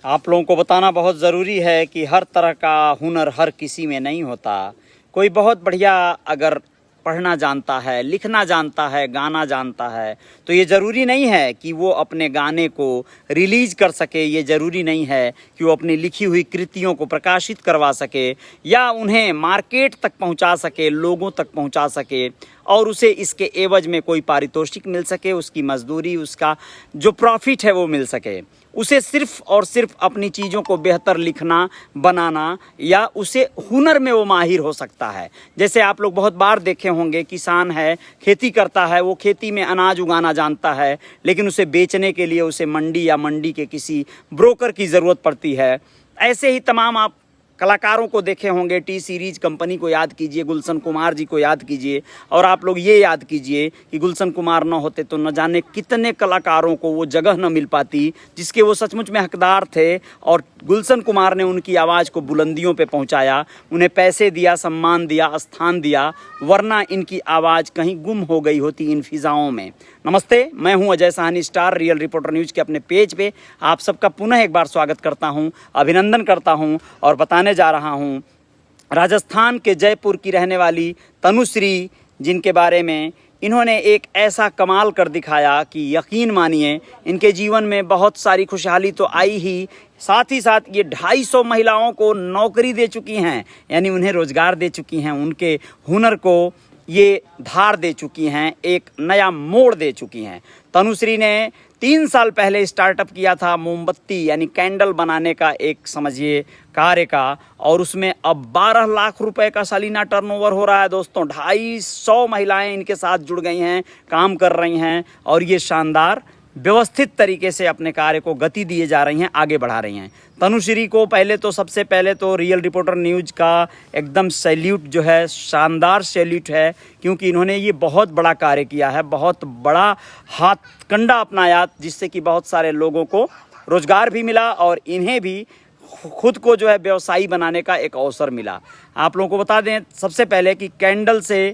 आप लोगों को बताना बहुत ज़रूरी है कि हर तरह का हुनर हर किसी में नहीं होता। कोई बहुत बढ़िया अगर पढ़ना जानता है, लिखना जानता है, गाना जानता है, तो ये ज़रूरी नहीं है कि वो अपने गाने को रिलीज़ कर सके। ये ज़रूरी नहीं है कि वो अपनी लिखी हुई कृतियों को प्रकाशित करवा सके या उन्हें मार्केट तक पहुंचा सके, लोगों तक पहुंचा सके और उसे इसके एवज में कोई पारितोषिक मिल सके, उसकी मजदूरी, उसका जो प्रॉफिट है वो मिल सके। उसे सिर्फ़ और सिर्फ अपनी चीज़ों को बेहतर लिखना, बनाना या उसे हुनर में वो माहिर हो सकता है। जैसे आप लोग बहुत बार देखे होंगे, किसान है, खेती करता है, वो खेती में अनाज उगाना जानता है, लेकिन उसे बेचने के लिए उसे मंडी या मंडी के किसी ब्रोकर की ज़रूरत पड़ती है। ऐसे ही तमाम आप कलाकारों को देखे होंगे। टी सीरीज कंपनी को याद कीजिए, गुलशन कुमार जी को याद कीजिए और आप लोग ये याद कीजिए कि गुलशन कुमार न होते तो न जाने कितने कलाकारों को वो जगह न मिल पाती जिसके वो सचमुच में हकदार थे। और गुलशन कुमार ने उनकी आवाज़ को बुलंदियों पे पहुंचाया, उन्हें पैसे दिया, सम्मान दिया, स्थान दिया, वरना इनकी आवाज़ कहीं गुम हो गई होती इन फिज़ाओं में। नमस्ते, मैं हूं Ajay Sahni, star real reporter news के अपने पेज पे आप सबका पुनः एक बार स्वागत करता हूं, अभिनंदन करता हूं और बताने जा रहा हूं राजस्थान के जयपुर की रहने वाली तनुश्री, जिनके बारे में इन्होंने एक ऐसा कमाल कर दिखाया कि यकीन मानिए इनके जीवन में बहुत सारी खुशहाली तो आई ही, साथ ही साथ ये 250 महिलाओं को नौकरी दे चुकी हैं, यानी उन्हें रोजगार दे चुकी हैं, उनके हुनर को ये धार दे चुकी हैं, एक नया मोड़ दे चुकी हैं। तनुश्री ने 3 साल पहले स्टार्टअप किया था मोमबत्ती यानी कैंडल बनाने का एक समझिए कार्य का, और उसमें अब 12 लाख रुपए का सालाना टर्नओवर हो रहा है। दोस्तों 250 महिलाएं इनके साथ जुड़ गई हैं, काम कर रही हैं और ये शानदार व्यवस्थित तरीके से अपने कार्य को गति दिए जा रही हैं, आगे बढ़ा रही हैं। तनुश्री को सबसे पहले तो रियल रिपोर्टर न्यूज़ का एकदम सैल्यूट जो है, शानदार सैल्यूट है, क्योंकि इन्होंने ये बहुत बड़ा कार्य किया है, बहुत बड़ा हाथकंडा अपनाया, जिससे कि बहुत सारे लोगों को रोजगार भी मिला और इन्हें भी खुद को जो है व्यवसायी बनाने का एक अवसर मिला। आप लोगों को बता दें सबसे पहले कि कैंडल से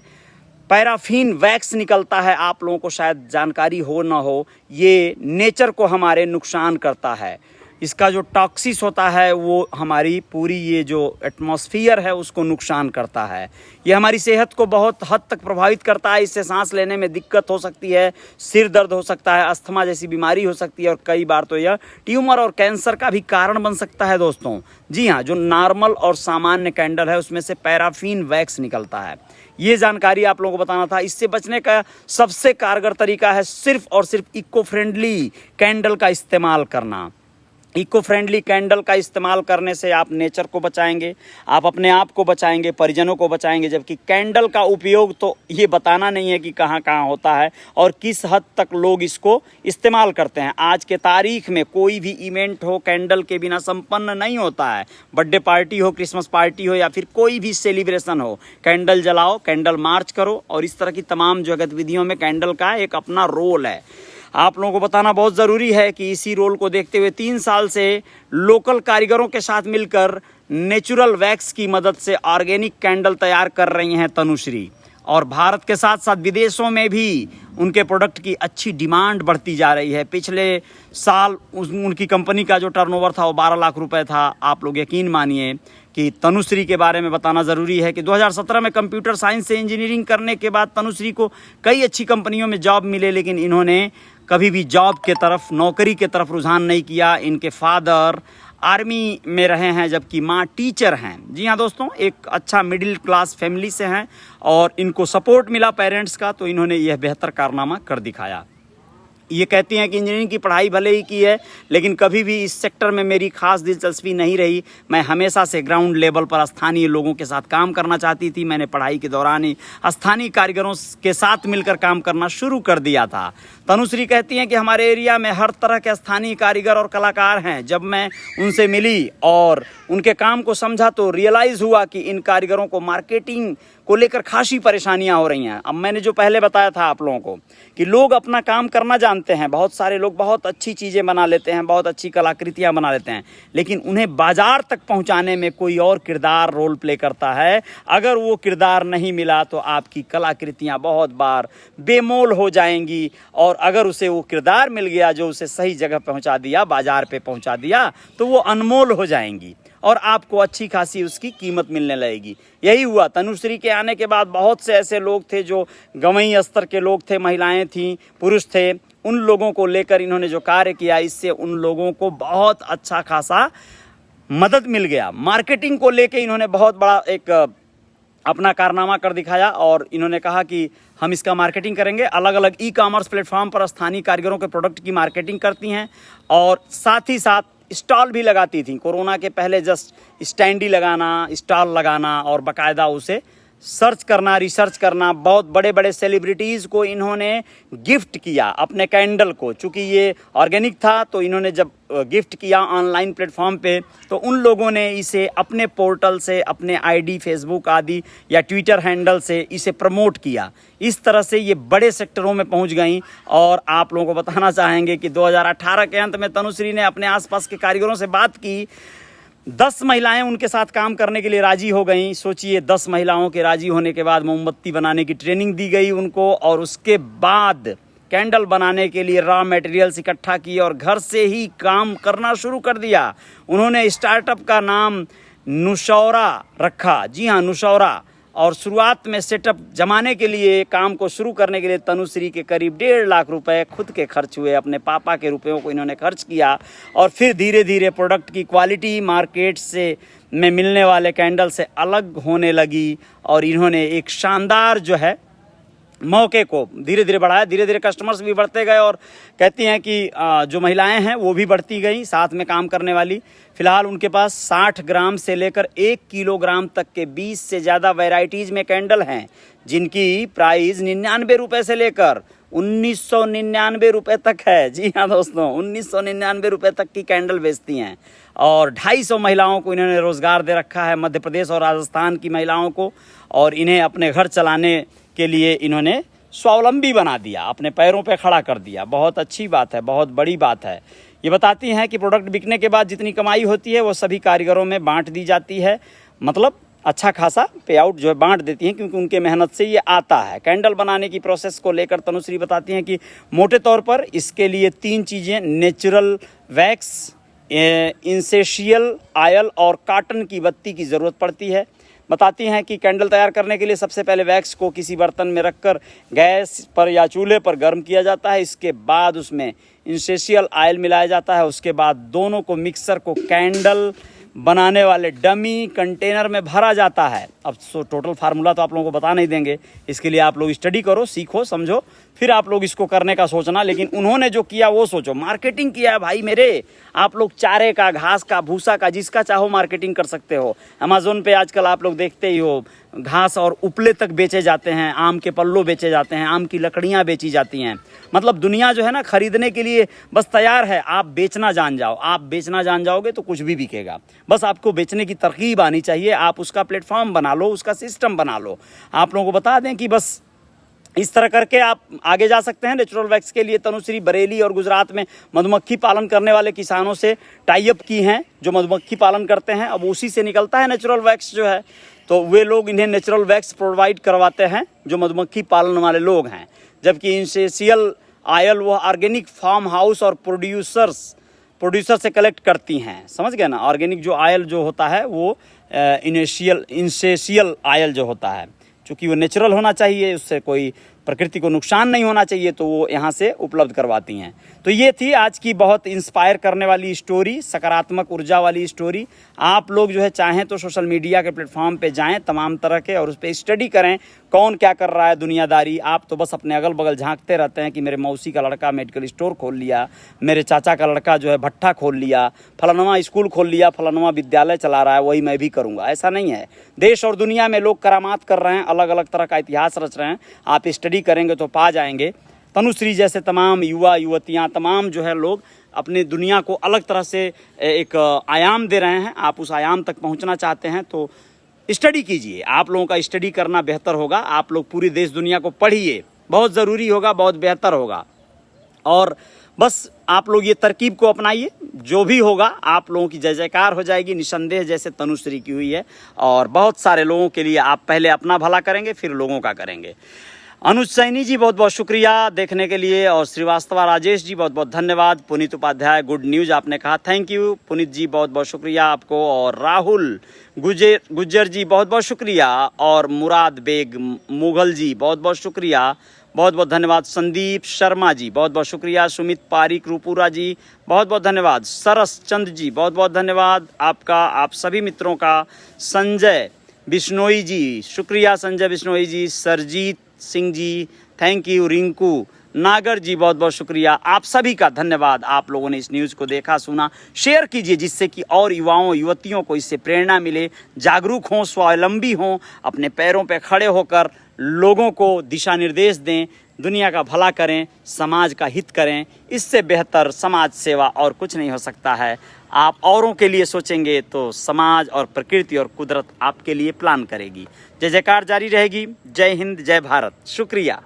पैराफिन वैक्स निकलता है। आप लोगों को शायद जानकारी हो ना हो, ये नेचर को हमारे नुकसान करता है। इसका जो टॉक्सिस होता है वो हमारी पूरी ये जो एटमॉस्फेयर है उसको नुकसान करता है। ये हमारी सेहत को बहुत हद तक प्रभावित करता है। इससे सांस लेने में दिक्कत हो सकती है, सिर दर्द हो सकता है, अस्थमा जैसी बीमारी हो सकती है और कई बार तो यह ट्यूमर और कैंसर का भी कारण बन सकता है। दोस्तों जी हाँ, जो नॉर्मल और सामान्य कैंडल है उसमें से पैराफिन वैक्स निकलता है। ये जानकारी आप लोगों को बताना था। इससे बचने का सबसे कारगर तरीका है सिर्फ और सिर्फ इको फ्रेंडली कैंडल का इस्तेमाल करना। इको फ्रेंडली कैंडल का इस्तेमाल करने से आप नेचर को बचाएंगे, आप अपने आप को बचाएंगे, परिजनों को बचाएंगे। जबकि कैंडल का उपयोग तो ये बताना नहीं है कि कहाँ कहाँ होता है और किस हद तक लोग इसको इस्तेमाल करते हैं। आज के तारीख में कोई भी इवेंट हो कैंडल के बिना संपन्न नहीं होता है। बर्थडे पार्टी हो, क्रिसमस पार्टी हो या फिर कोई भी सेलिब्रेशन हो, कैंडल जलाओ, कैंडल मार्च करो और इस तरह की तमाम जो गतिविधियों में कैंडल का एक अपना रोल है। आप लोगों को बताना बहुत ज़रूरी है कि इसी रोल को देखते हुए 3 साल से लोकल कारीगरों के साथ मिलकर नेचुरल वैक्स की मदद से ऑर्गेनिक कैंडल तैयार कर रही हैं तनुश्री। और भारत के साथ साथ विदेशों में भी उनके प्रोडक्ट की अच्छी डिमांड बढ़ती जा रही है। पिछले साल उनकी कंपनी का जो टर्नओवर था वो 12 लाख रुपए था। आप लोग यकीन मानिए कि तनुश्री के बारे में बताना ज़रूरी है कि 2017 में कंप्यूटर साइंस से इंजीनियरिंग करने के बाद तनुश्री को कई अच्छी कंपनियों में जॉब मिले, लेकिन इन्होंने कभी भी जॉब के तरफ, नौकरी के तरफ रुझान नहीं किया। इनके फादर आर्मी में रहे हैं जबकि माँ टीचर हैं। जी हाँ दोस्तों, एक अच्छा मिडिल क्लास फैमिली से हैं और इनको सपोर्ट मिला पेरेंट्स का, तो इन्होंने यह बेहतर कारनामा कर दिखाया। ये कहती हैं कि इंजीनियरिंग की पढ़ाई भले ही की है, लेकिन कभी भी इस सेक्टर में मेरी खास दिलचस्पी नहीं रही। मैं हमेशा से ग्राउंड लेवल पर स्थानीय लोगों के साथ काम करना चाहती थी। मैंने पढ़ाई के दौरान ही स्थानीय कारीगरों के साथ मिलकर काम करना शुरू कर दिया था। तनुश्री कहती हैं कि हमारे एरिया में हर तरह के स्थानीय कारीगर और कलाकार हैं। जब मैं उनसे मिली और उनके काम को समझा तो रियलाइज़ हुआ कि इन कारीगरों को मार्केटिंग को लेकर खासी परेशानियां हो रही हैं। अब मैंने जो पहले बताया था आप लोगों को कि लोग अपना काम करना जानते हैं, बहुत सारे लोग बहुत अच्छी चीज़ें बना लेते हैं, बहुत अच्छी कलाकृतियां बना लेते हैं, लेकिन उन्हें बाजार तक पहुंचाने में कोई और किरदार रोल प्ले करता है। अगर वो किरदार नहीं मिला तो आपकी कलाकृतियां बहुत बार बेमोल हो जाएंगी, और अगर उसे वो किरदार मिल गया जो उसे सही जगह पहुंचा दिया, बाजार पे पहुंचा दिया, तो वो अनमोल हो जाएंगी और आपको अच्छी खासी उसकी कीमत मिलने लगेगी। यही हुआ तनुश्री के आने के बाद। बहुत से ऐसे लोग थे जो गंवई स्तर के लोग थे, महिलाएं थीं, पुरुष थे, उन लोगों को लेकर इन्होंने जो कार्य किया, इससे उन लोगों को बहुत अच्छा खासा मदद मिल गया। मार्केटिंग को लेकर इन्होंने बहुत बड़ा एक अपना कारनामा कर दिखाया और इन्होंने कहा कि हम इसका मार्केटिंग करेंगे। अलग अलग ई कॉमर्स प्लेटफॉर्म पर स्थानीय कारीगरों के प्रोडक्ट की मार्केटिंग करती हैं और साथ ही साथ स्टॉल भी लगाती थी। कोरोना के पहले जस्ट स्टैंडी लगाना, स्टॉल लगाना और बाकायदा उसे सर्च करना, रिसर्च करना। बहुत बड़े बड़े सेलिब्रिटीज़ को इन्होंने गिफ्ट किया अपने कैंडल को। चूँकि ये ऑर्गेनिक था तो इन्होंने जब गिफ्ट किया ऑनलाइन प्लेटफॉर्म पे, तो उन लोगों ने इसे अपने पोर्टल से, अपने आईडी फेसबुक आदि या ट्विटर हैंडल से इसे प्रमोट किया। इस तरह से ये बड़े सेक्टरों में पहुंच गई। और आप लोगों को बताना चाहेंगे कि 2018 के अंत में तनुश्री ने अपने आसपास के कारीगरों से बात की। 10 महिलाएं उनके साथ काम करने के लिए राजी हो गईं। सोचिए, 10 महिलाओं के राजी होने के बाद मोमबत्ती बनाने की ट्रेनिंग दी गई उनको, और उसके बाद कैंडल बनाने के लिए रॉ मटेरियल्स इकट्ठा किए और घर से ही काम करना शुरू कर दिया। उन्होंने स्टार्टअप का नाम नुशौरा रखा। जी हाँ, नुशौरा। और शुरुआत में सेटअप जमाने के लिए, काम को शुरू करने के लिए तनुश्री के करीब 1.5 लाख रुपए खुद के खर्च हुए। अपने पापा के रुपयों को इन्होंने खर्च किया और फिर धीरे धीरे प्रोडक्ट की क्वालिटी मार्केट से में मिलने वाले कैंडल से अलग होने लगी और इन्होंने एक शानदार जो है मौके को धीरे धीरे बढ़ाया। धीरे धीरे कस्टमर्स भी बढ़ते गए और कहती हैं कि जो महिलाएं हैं वो भी बढ़ती गई साथ में काम करने वाली। फिलहाल उनके पास 60 ग्राम से लेकर 1 किलोग्राम तक के 20 से ज़्यादा वैरायटीज़ में कैंडल हैं, जिनकी प्राइस 99 रुपये से लेकर 1999 रुपये तक है। जी हाँ दोस्तों, 1999 रुपये तक की कैंडल बेचती हैं। और 250 महिलाओं को इन्होंने रोज़गार दे रखा है, मध्य प्रदेश और राजस्थान की महिलाओं को, और इन्हें अपने घर चलाने के लिए इन्होंने स्वावलंबी बना दिया, अपने पैरों पे खड़ा कर दिया। बहुत अच्छी बात है, बहुत बड़ी बात है। ये बताती हैं कि प्रोडक्ट बिकने के बाद जितनी कमाई होती है वो सभी कारीगरों में बांट दी जाती है। मतलब अच्छा खासा पे आउट जो है बांट देती हैं, क्योंकि उनके मेहनत से ये आता है। कैंडल बनाने की प्रोसेस को लेकर तनुश्री बताती हैं कि मोटे तौर पर इसके लिए 3 चीज़ें, नेचुरल वैक्स, इंसेशियल ऑयल और कॉटन की बत्ती की ज़रूरत पड़ती है। बताती हैं कि कैंडल तैयार करने के लिए सबसे पहले वैक्स को किसी बर्तन में रखकर गैस पर या चूल्हे पर गर्म किया जाता है। इसके बाद उसमें इंसेशियल ऑयल मिलाया जाता है। उसके बाद दोनों को मिक्सर को कैंडल बनाने वाले डमी कंटेनर में भरा जाता है। अब टोटल फार्मूला तो आप लोगों को बता नहीं देंगे, इसके लिए आप लोग स्टडी करो, सीखो, समझो, फिर आप लोग इसको करने का सोचना। लेकिन उन्होंने जो किया वो सोचो, मार्केटिंग किया है भाई मेरे। आप लोग चारे का, घास का, भूसा का, जिसका चाहो मार्केटिंग कर सकते हो। अमेज़न पे आजकल आप लोग देखते ही हो, घास और उपले तक बेचे जाते हैं, आम के पल्लो बेचे जाते हैं, आम की लकड़ियाँ बेची जाती हैं। मतलब दुनिया जो है ना खरीदने के लिए बस तैयार है, आप बेचना जान जाओ। आप बेचना जान जाओगे तो कुछ भी बिकेगा। बस आपको बेचने की तरकीब आनी चाहिए, आप उसका प्लेटफॉर्म बना लो, उसका सिस्टम बना लो। आप लोगों को बता दें कि बस इस तरह करके आप आगे जा सकते हैं। नेचुरल वैक्स के लिए तनुश्री बरेली और गुजरात में मधुमक्खी पालन करने वाले किसानों से टाई अप की हैं, जो मधुमक्खी पालन करते हैं। अब उसी से निकलता है नेचुरल वैक्स जो है, तो वे लोग इन्हें नेचुरल वैक्स प्रोवाइड करवाते हैं जो मधुमक्खी पालन वाले लोग हैं। जबकि इंसेशियल ऑयल वो ऑर्गेनिक फार्म हाउस और प्रोड्यूसर से कलेक्ट करती हैं। समझ गए ना, ऑर्गेनिक जो ऑयल जो होता है वो इंसेशियल ऑयल जो होता है, चूँकि वो नेचुरल होना चाहिए, उससे कोई प्रकृति को नुकसान नहीं होना चाहिए, तो वो यहाँ से उपलब्ध करवाती हैं। तो ये थी आज की बहुत इंस्पायर करने वाली स्टोरी, सकारात्मक ऊर्जा वाली स्टोरी। आप लोग जो है चाहें तो सोशल मीडिया के प्लेटफॉर्म पे जाएं तमाम तरह के, और उस पर स्टडी करें कौन क्या कर रहा है दुनियादारी। आप तो बस अपने अगल बगल झांकते रहते हैं कि मेरे मौसी का लड़का मेडिकल स्टोर खोल लिया, मेरे चाचा का लड़का जो है भट्ठा खोल लिया, फलानवा स्कूल खोल लिया, फलानवा विद्यालय चला रहा है, वही मैं भी करूँगा। ऐसा नहीं है। देश और दुनिया में लोग करामात कर रहे हैं, अलग अलग तरह का इतिहास रच रहे हैं। आप स्टडी करेंगे तो पा जाएंगे। तनुश्री जैसे तमाम युवा युवतियां, तमाम जो है लोग अपनी दुनिया को अलग तरह से एक आयाम दे रहे हैं। आप उस आयाम तक पहुंचना चाहते हैं तो स्टडी कीजिए, आप लोगों का स्टडी करना बेहतर होगा। आप लोग पूरी देश दुनिया को पढ़िए, बहुत ज़रूरी होगा, बहुत बेहतर होगा। और बस आप लोग ये तरकीब को अपनाइए, जो भी होगा आप लोगों की जय जयकार हो जाएगी निसंदेह, जैसे तनुश्री की हुई है। और बहुत सारे लोगों के लिए आप पहले अपना भला करेंगे, फिर लोगों का करेंगे। अनुज सैनी जी बहुत बहुत शुक्रिया देखने के लिए, और श्रीवास्तव राजेश जी बहुत बहुत धन्यवाद। पुनीत उपाध्याय गुड न्यूज़ आपने कहा, थैंक यू पुनीत जी, बहुत बहुत शुक्रिया आपको। और राहुल गुज्जर जी बहुत बहुत शुक्रिया। और मुराद बेग मुगल जी बहुत बहुत शुक्रिया, बहुत बहुत धन्यवाद। संदीप शर्मा जी बहुत बहुत शुक्रिया। सुमित पारिक रूपुरा जी बहुत बहुत धन्यवाद। सरस चंद जी बहुत बहुत धन्यवाद आपका, आप सभी मित्रों का। संजय बिश्नोई जी शुक्रिया, संजय बिश्नोई जी। Sarjit Singh ji thank you. रिंकू नागर जी बहुत बहुत शुक्रिया, आप सभी का धन्यवाद। आप लोगों ने इस न्यूज़ को देखा सुना, शेयर कीजिए जिससे कि और युवाओं युवतियों को इससे प्रेरणा मिले, जागरूक हों, स्वावलंबी हों, अपने पैरों पर खड़े होकर लोगों को दिशा निर्देश दें, दुनिया का भला करें, समाज का हित करें। इससे बेहतर समाज सेवा और कुछ नहीं हो सकता है। आप औरों के लिए सोचेंगे तो समाज और प्रकृति और कुदरत आपके लिए प्लान करेगी। जय जयकार जारी रहेगी। जय हिंद, जय भारत, शुक्रिया।